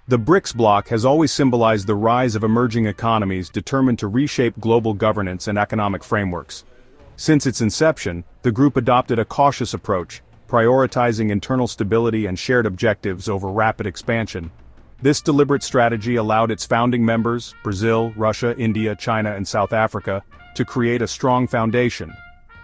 The BRICS bloc has always symbolized the rise of emerging economies determined to reshape global governance and economic frameworks. Since its inception, the group adopted a cautious approach, prioritizing internal stability and shared objectives over rapid expansion. This deliberate strategy allowed its founding members, Brazil, Russia, India, China, and South Africa, to create a strong foundation.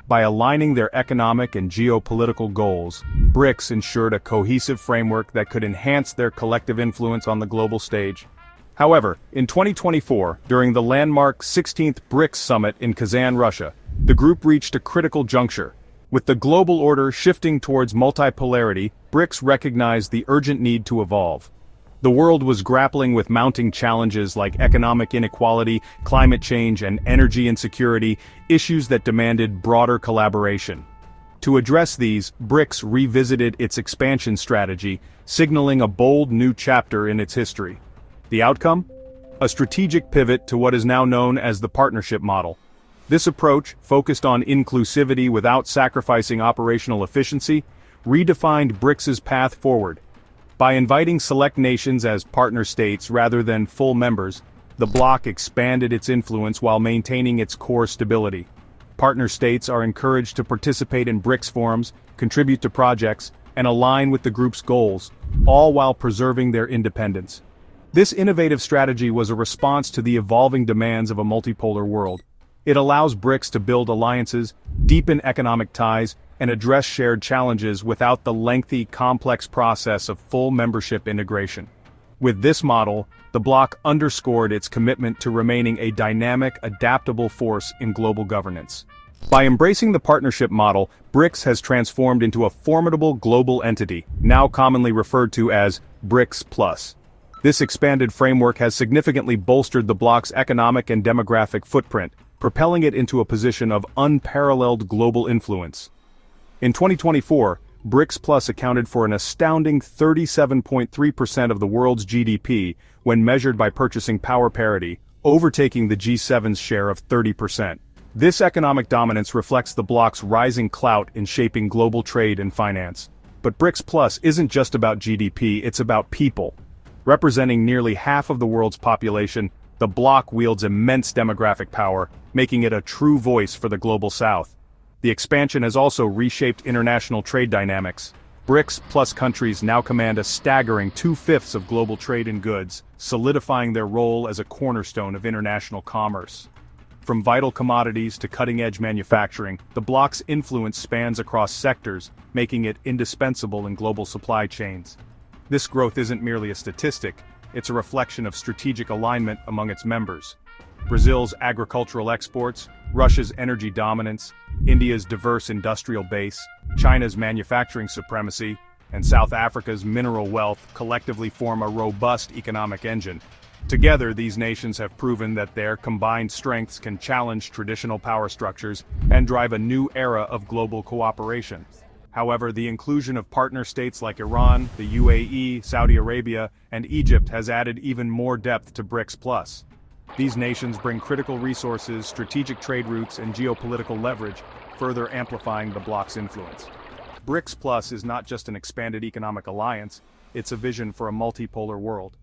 By aligning their economic and geopolitical goals, BRICS ensured a cohesive framework that could enhance their collective influence on the global stage. However, in 2024, during the landmark 16th BRICS Summit in Kazan, Russia, the group reached a critical juncture. With the global order shifting towards multipolarity, BRICS recognized the urgent need to evolve. The world was grappling with mounting challenges like economic inequality, climate change, and energy insecurity, issues that demanded broader collaboration. To address these, BRICS revisited its expansion strategy, signaling a bold new chapter in its history. The outcome? A strategic pivot to what is now known as the partnership model. This approach, focused on inclusivity without sacrificing operational efficiency, redefined BRICS's path forward. By inviting select nations as partner states rather than full members, the bloc expanded its influence while maintaining its core stability. Partner states are encouraged to participate in BRICS forums, contribute to projects, and align with the group's goals, all while preserving their independence. This innovative strategy was a response to the evolving demands of a multipolar world. It allows BRICS to build alliances, deepen economic ties, and address shared challenges without the lengthy, complex process of full membership integration. With this model, the bloc underscored its commitment to remaining a dynamic, adaptable force in global governance. By embracing the partnership model, BRICS has transformed into a formidable global entity, now commonly referred to as BRICS Plus. This expanded framework has significantly bolstered the bloc's economic and demographic footprint, propelling it into a position of unparalleled global influence. In 2024, BRICS Plus accounted for an astounding 37.3% of the world's GDP when measured by purchasing power parity, overtaking the G7's share of 30%. This economic dominance reflects the bloc's rising clout in shaping global trade and finance. But BRICS Plus isn't just about GDP, it's about people. Representing nearly half of the world's population, the bloc wields immense demographic power, making it a true voice for the global south. The expansion has also reshaped international trade dynamics. BRICS Plus countries now command a staggering 2/5 of global trade in goods, solidifying their role as a cornerstone of international commerce. From vital commodities to cutting-edge manufacturing, the bloc's influence spans across sectors, making it indispensable in global supply chains. This growth isn't merely a statistic, it's a reflection of strategic alignment among its members. Brazil's agricultural exports, Russia's energy dominance, India's diverse industrial base, China's manufacturing supremacy, and South Africa's mineral wealth collectively form a robust economic engine. Together, these nations have proven that their combined strengths can challenge traditional power structures and drive a new era of global cooperation. However, the inclusion of partner states like Iran, the UAE, Saudi Arabia, and Egypt has added even more depth to BRICS Plus. These nations bring critical resources, strategic trade routes, and geopolitical leverage, further amplifying the bloc's influence. BRICS Plus is not just an expanded economic alliance, it's a vision for a multipolar world.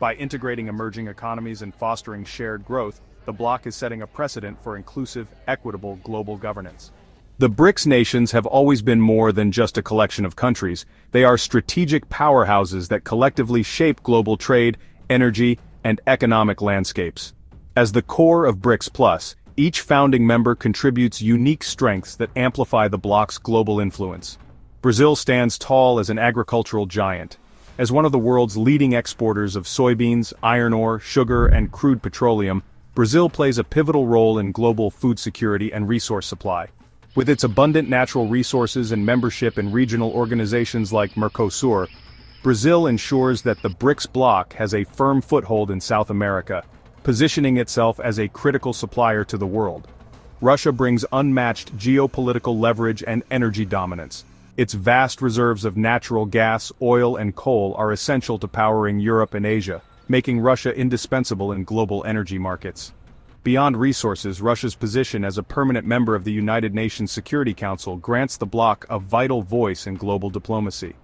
By integrating emerging economies and fostering shared growth, the bloc is setting a precedent for inclusive, equitable global governance. The BRICS nations have always been more than just a collection of countries. They are strategic powerhouses that collectively shape global trade, energy, and economic landscapes. As the core of BRICS Plus, each founding member contributes unique strengths that amplify the bloc's global influence. Brazil stands tall as an agricultural giant. As one of the world's leading exporters of soybeans, iron ore, sugar, and crude petroleum, Brazil plays a pivotal role in global food security and resource supply. With its abundant natural resources and membership in regional organizations like Mercosur, Brazil ensures that the BRICS bloc has a firm foothold in South America, positioning itself as a critical supplier to the world. Russia brings unmatched geopolitical leverage and energy dominance. Its vast reserves of natural gas, oil, and coal are essential to powering Europe and Asia, making Russia indispensable in global energy markets. Beyond resources, Russia's position as a permanent member of the United Nations Security Council grants the bloc a vital voice in global diplomacy.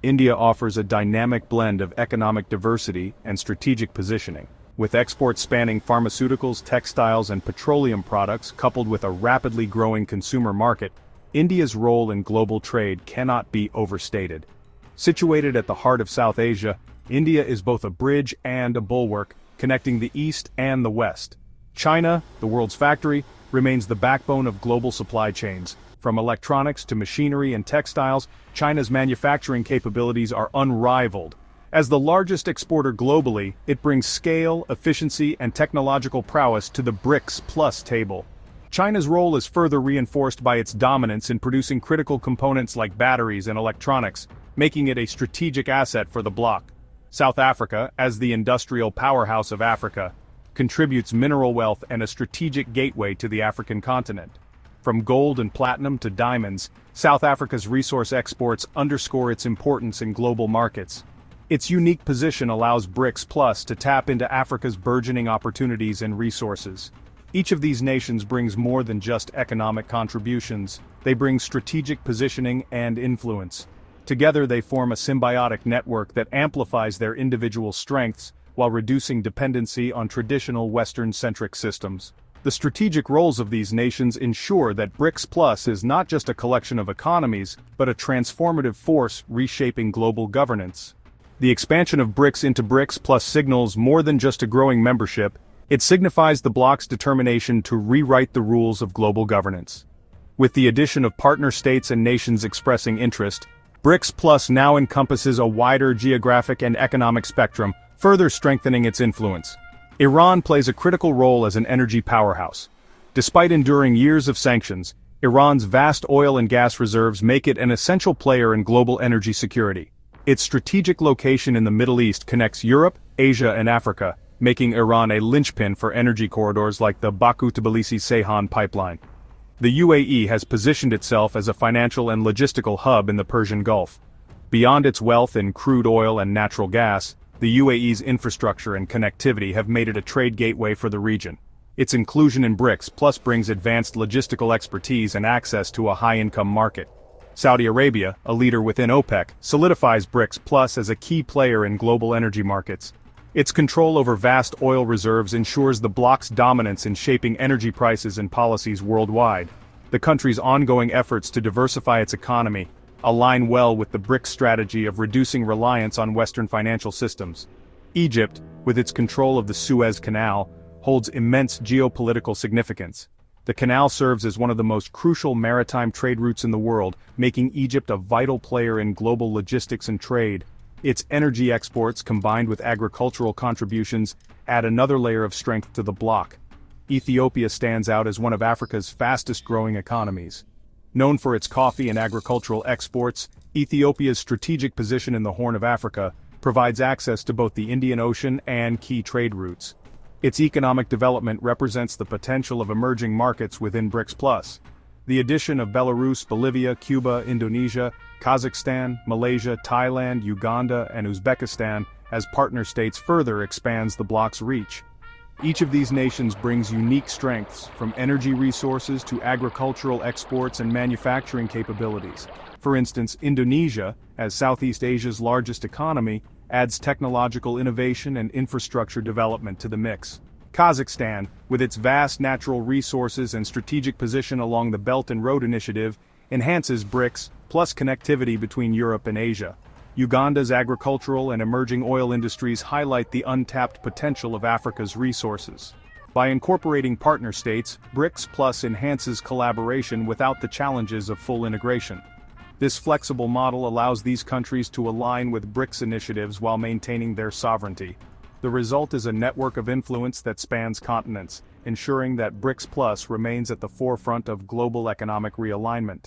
India offers a dynamic blend of economic diversity and strategic positioning. With exports spanning pharmaceuticals, textiles, and petroleum products coupled with a rapidly growing consumer market, India's role in global trade cannot be overstated. Situated at the heart of South Asia, India is both a bridge and a bulwark, connecting the East and the West. China, the world's factory, remains the backbone of global supply chains. From electronics to machinery and textiles, China's manufacturing capabilities are unrivaled. As the largest exporter globally, it brings scale, efficiency, and technological prowess to the BRICS Plus table. China's role is further reinforced by its dominance in producing critical components like batteries and electronics, making it a strategic asset for the bloc. South Africa, as the industrial powerhouse of Africa, contributes mineral wealth and a strategic gateway to the African continent. From gold and platinum to diamonds, South Africa's resource exports underscore its importance in global markets. Its unique position allows BRICS Plus to tap into Africa's burgeoning opportunities and resources. Each of these nations brings more than just economic contributions, they bring strategic positioning and influence. Together they form a symbiotic network that amplifies their individual strengths while reducing dependency on traditional Western-centric systems. The strategic roles of these nations ensure that BRICS Plus is not just a collection of economies, but a transformative force reshaping global governance. The expansion of BRICS into BRICS Plus signals more than just a growing membership, it signifies the bloc's determination to rewrite the rules of global governance. With the addition of partner states and nations expressing interest, BRICS Plus now encompasses a wider geographic and economic spectrum, further strengthening its influence. Iran plays a critical role as an energy powerhouse. Despite enduring years of sanctions, Iran's vast oil and gas reserves make it an essential player in global energy security. Its strategic location in the Middle East connects Europe, Asia, and Africa, making Iran a linchpin for energy corridors like the Baku-Tbilisi-Ceyhan pipeline. The UAE has positioned itself as a financial and logistical hub in the Persian Gulf. Beyond its wealth in crude oil and natural gas, the UAE's infrastructure and connectivity have made it a trade gateway for the region. Its inclusion in BRICS Plus brings advanced logistical expertise and access to a high-income market. Saudi Arabia, a leader within OPEC, solidifies BRICS Plus as a key player in global energy markets. Its control over vast oil reserves ensures the bloc's dominance in shaping energy prices and policies worldwide. The country's ongoing efforts to diversify its economy align well with the BRICS strategy of reducing reliance on Western financial systems. Egypt, with its control of the Suez Canal, holds immense geopolitical significance. The canal serves as one of the most crucial maritime trade routes in the world, making Egypt a vital player in global logistics and trade. Its energy exports, combined with agricultural contributions, add another layer of strength to the bloc. Ethiopia stands out as one of Africa's fastest-growing economies. Known for its coffee and agricultural exports, Ethiopia's strategic position in the Horn of Africa provides access to both the Indian Ocean and key trade routes. Its economic development represents the potential of emerging markets within BRICS Plus. The addition of Belarus, Bolivia, Cuba, Indonesia, Kazakhstan, Malaysia, Thailand, Uganda, and Uzbekistan as partner states further expands the bloc's reach. Each of these nations brings unique strengths, from energy resources to agricultural exports and manufacturing capabilities. For instance, Indonesia, as Southeast Asia's largest economy, adds technological innovation and infrastructure development to the mix. Kazakhstan, with its vast natural resources and strategic position along the Belt and Road Initiative, enhances BRICS Plus connectivity between Europe and Asia. Uganda's agricultural and emerging oil industries highlight the untapped potential of Africa's resources. By incorporating partner states, BRICS Plus enhances collaboration without the challenges of full integration. This flexible model allows these countries to align with BRICS initiatives while maintaining their sovereignty. The result is a network of influence that spans continents, ensuring that BRICS Plus remains at the forefront of global economic realignment.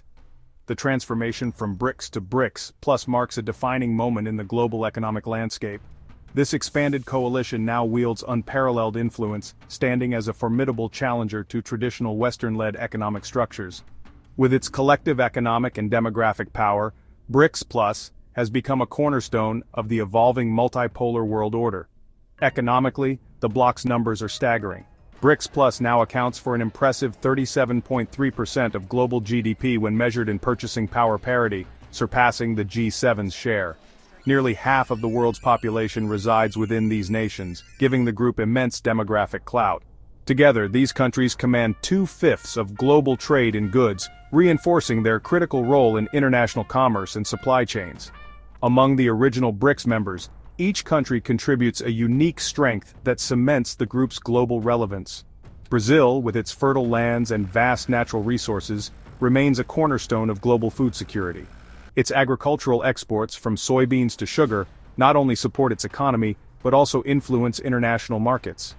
The transformation from BRICS to BRICS Plus marks a defining moment in the global economic landscape. This expanded coalition now wields unparalleled influence, standing as a formidable challenger to traditional Western-led economic structures. With its collective economic and demographic power, BRICS Plus has become a cornerstone of the evolving multipolar world order. Economically, the bloc's numbers are staggering. BRICS Plus now accounts for an impressive 37.3% of global GDP when measured in purchasing power parity, surpassing the G7's share. Nearly half of the world's population resides within these nations, giving the group immense demographic clout. Together, these countries command 2/5 of global trade in goods, reinforcing their critical role in international commerce and supply chains. Among the original BRICS members, each country contributes a unique strength that cements the group's global relevance. Brazil, with its fertile lands and vast natural resources, remains a cornerstone of global food security. Its agricultural exports, from soybeans to sugar, not only support its economy, but also influence international markets.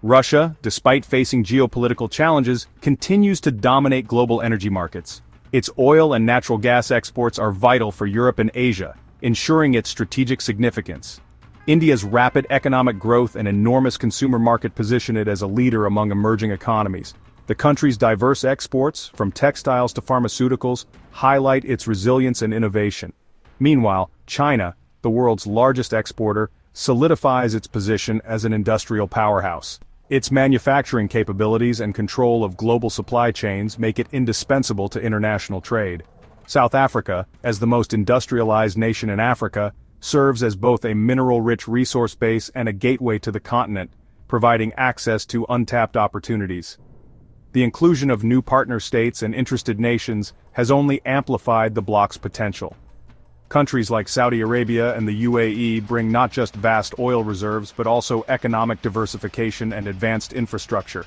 Russia, despite facing geopolitical challenges, continues to dominate global energy markets. Its oil and natural gas exports are vital for Europe and Asia, ensuring its strategic significance. India's rapid economic growth and enormous consumer market position it as a leader among emerging economies. The country's diverse exports, from textiles to pharmaceuticals, highlight its resilience and innovation. Meanwhile, China, the world's largest exporter, solidifies its position as an industrial powerhouse. Its manufacturing capabilities and control of global supply chains make it indispensable to international trade. South Africa, as the most industrialized nation in Africa, serves as both a mineral-rich resource base and a gateway to the continent, providing access to untapped opportunities. The inclusion of new partner states and interested nations has only amplified the bloc's potential. Countries like Saudi Arabia and the UAE bring not just vast oil reserves but also economic diversification and advanced infrastructure.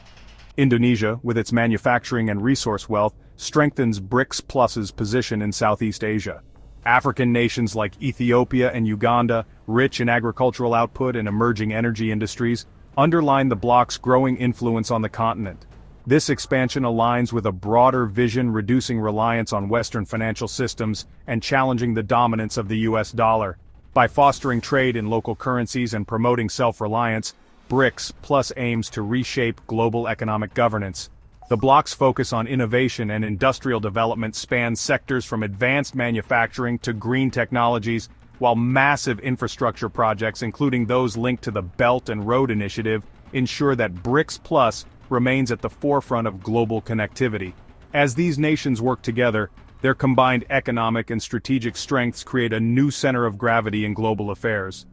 Indonesia, with its manufacturing and resource wealth, strengthens BRICS Plus's position in Southeast Asia. African nations like Ethiopia and Uganda, rich in agricultural output and emerging energy industries, underline the bloc's growing influence on the continent. This expansion aligns with a broader vision, reducing reliance on Western financial systems and challenging the dominance of the US dollar. By fostering trade in local currencies and promoting self-reliance, BRICS Plus aims to reshape global economic governance. The bloc's focus on innovation and industrial development spans sectors from advanced manufacturing to green technologies, while massive infrastructure projects, including those linked to the Belt and Road Initiative, ensure that BRICS Plus remains at the forefront of global connectivity. As these nations work together, their combined economic and strategic strengths create a new center of gravity in global affairs.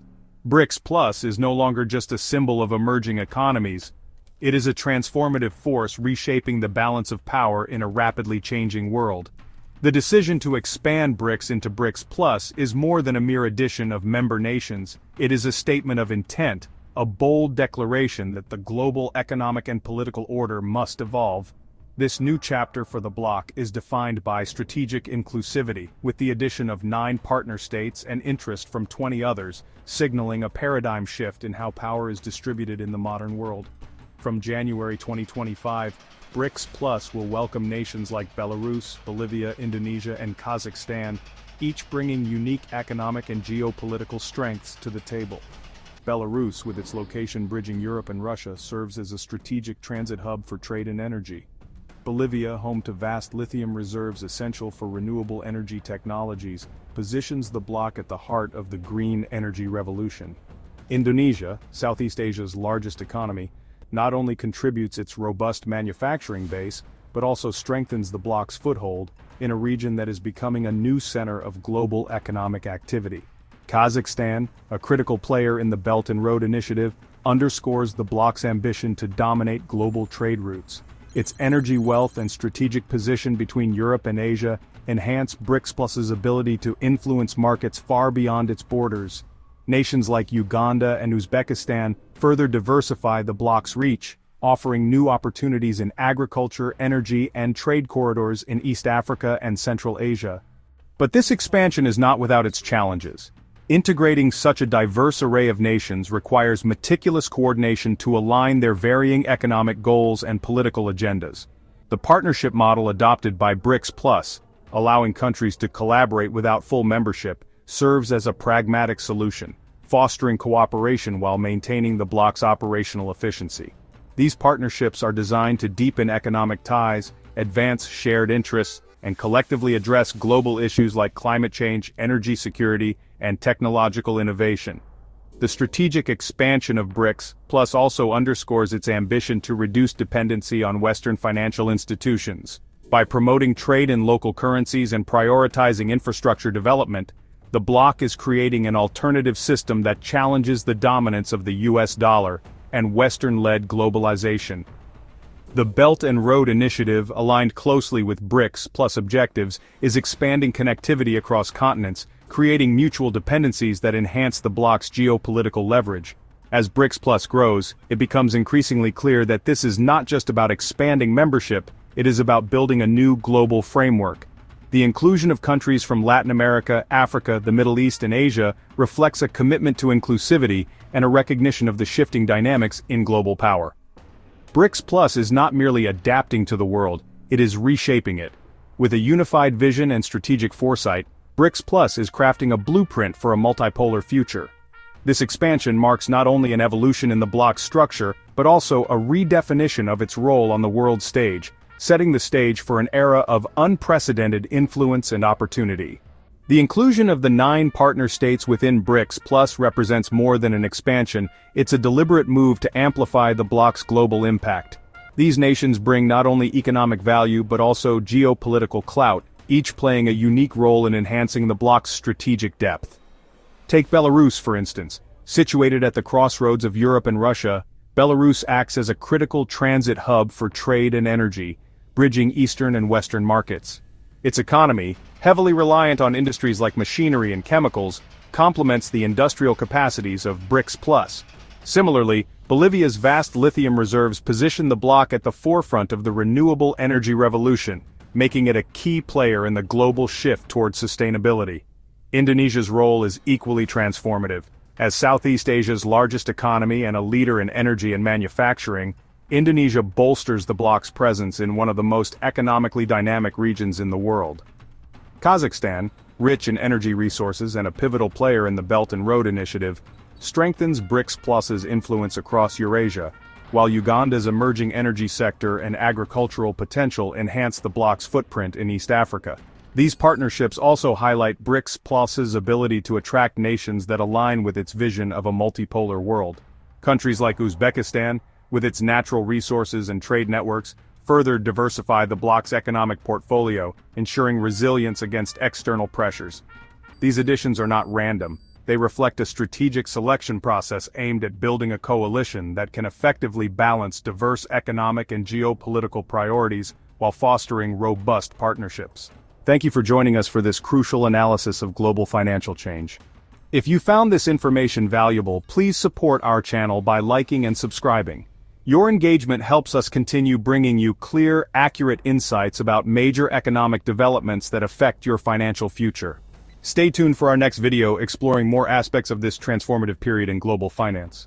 BRICS Plus is no longer just a symbol of emerging economies. It is a transformative force reshaping the balance of power in a rapidly changing world. The decision to expand BRICS into BRICS Plus is more than a mere addition of member nations. It is a statement of intent, a bold declaration that the global economic and political order must evolve. This new chapter for the bloc is defined by strategic inclusivity, with the addition of 9 partner states and interest from 20 others, signaling a paradigm shift in how power is distributed in the modern world. From January 2025, BRICS Plus will welcome nations like Belarus, Bolivia, Indonesia, and Kazakhstan, each bringing unique economic and geopolitical strengths to the table. Belarus, with its location bridging Europe and Russia, serves as a strategic transit hub for trade and energy. Bolivia, home to vast lithium reserves essential for renewable energy technologies, positions the bloc at the heart of the green energy revolution. Indonesia, Southeast Asia's largest economy, not only contributes its robust manufacturing base, but also strengthens the bloc's foothold in a region that is becoming a new center of global economic activity. Kazakhstan, a critical player in the Belt and Road Initiative, underscores the bloc's ambition to dominate global trade routes. Its energy wealth and strategic position between Europe and Asia enhance BRICS Plus's ability to influence markets far beyond its borders. Nations like Uganda and Uzbekistan further diversify the bloc's reach, offering new opportunities in agriculture, energy, and trade corridors in East Africa and Central Asia. But this expansion is not without its challenges. Integrating such a diverse array of nations requires meticulous coordination to align their varying economic goals and political agendas. The partnership model adopted by BRICS Plus, allowing countries to collaborate without full membership, serves as a pragmatic solution, fostering cooperation while maintaining the bloc's operational efficiency. These partnerships are designed to deepen economic ties, advance shared interests, and collectively address global issues like climate change, energy security, and technological innovation. The strategic expansion of BRICS Plus also underscores its ambition to reduce dependency on Western financial institutions. By promoting trade in local currencies and prioritizing infrastructure development, the bloc is creating an alternative system that challenges the dominance of the US dollar and Western-led globalization. The Belt and Road Initiative, aligned closely with BRICS Plus objectives, is expanding connectivity across continents, creating mutual dependencies that enhance the bloc's geopolitical leverage. As BRICS Plus grows, it becomes increasingly clear that this is not just about expanding membership, it is about building a new global framework. The inclusion of countries from Latin America, Africa, the Middle East, and Asia reflects a commitment to inclusivity and a recognition of the shifting dynamics in global power. BRICS Plus is not merely adapting to the world, it is reshaping it. With a unified vision and strategic foresight, BRICS Plus is crafting a blueprint for a multipolar future. This expansion marks not only an evolution in the bloc's structure, but also a redefinition of its role on the world stage, setting the stage for an era of unprecedented influence and opportunity. The inclusion of the 9 partner states within BRICS Plus represents more than an expansion, it's a deliberate move to amplify the bloc's global impact. These nations bring not only economic value but also geopolitical clout, each playing a unique role in enhancing the bloc's strategic depth. Take Belarus, for instance. Situated at the crossroads of Europe and Russia, Belarus acts as a critical transit hub for trade and energy, bridging Eastern and Western markets. Its economy, heavily reliant on industries like machinery and chemicals, complements the industrial capacities of BRICS Plus. Similarly, Bolivia's vast lithium reserves position the bloc at the forefront of the renewable energy revolution, making it a key player in the global shift toward sustainability. Indonesia's role is equally transformative. As Southeast Asia's largest economy and a leader in energy and manufacturing, Indonesia bolsters the bloc's presence in one of the most economically dynamic regions in the world. Kazakhstan, rich in energy resources and a pivotal player in the Belt and Road Initiative, strengthens BRICS Plus's influence across Eurasia, while Uganda's emerging energy sector and agricultural potential enhance the bloc's footprint in East Africa. These partnerships also highlight BRICS Plus's ability to attract nations that align with its vision of a multipolar world. Countries like Uzbekistan, with its natural resources and trade networks, further diversify the bloc's economic portfolio, ensuring resilience against external pressures. These additions are not random. They reflect a strategic selection process aimed at building a coalition that can effectively balance diverse economic and geopolitical priorities while fostering robust partnerships. Thank you for joining us for this crucial analysis of global financial change. If you found this information valuable, please support our channel by liking and subscribing. Your engagement helps us continue bringing you clear, accurate insights about major economic developments that affect your financial future. Stay tuned for our next video exploring more aspects of this transformative period in global finance.